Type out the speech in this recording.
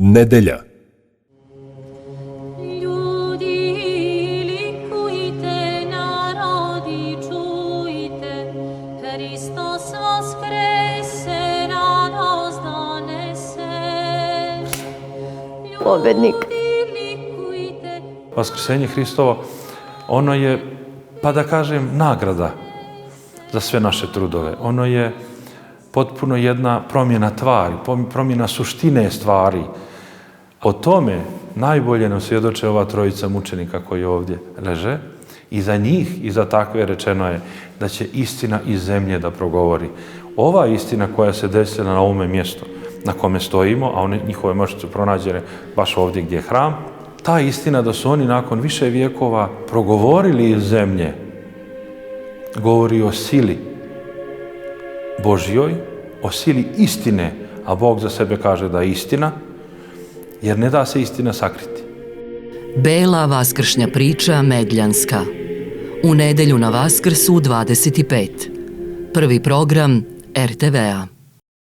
Nedelja. Ljudi, likujte, narodi, čujte, Hristos vaskrese, radost donese. Pobednik. Likujte. Vaskrsenje Hristovo, ono je, pa da kažem, nagrada za sve naše trudove. Ono je potpuno jedna promjena tvari, promjena suštine stvari. O tome najbolje nam svjedoče ova trojica mučenika koji ovdje leže. I za njih i za takve rečeno je da će istina iz zemlje da progovori. Ova istina koja se desila na ovome mjestu na kome stojimo, a njihove moći su pronađene baš ovdje gdje je hram, ta istina da su oni nakon više vijekova progovorili iz zemlje, govori o sili Božjoj, o sili istine, a Bog za sebe kaže da je istina, jer ne da se istina sakriti. Bela vaskršnja priča Medljanska. U nedelju na Vaskrs u 25. Prvi program RTV-a.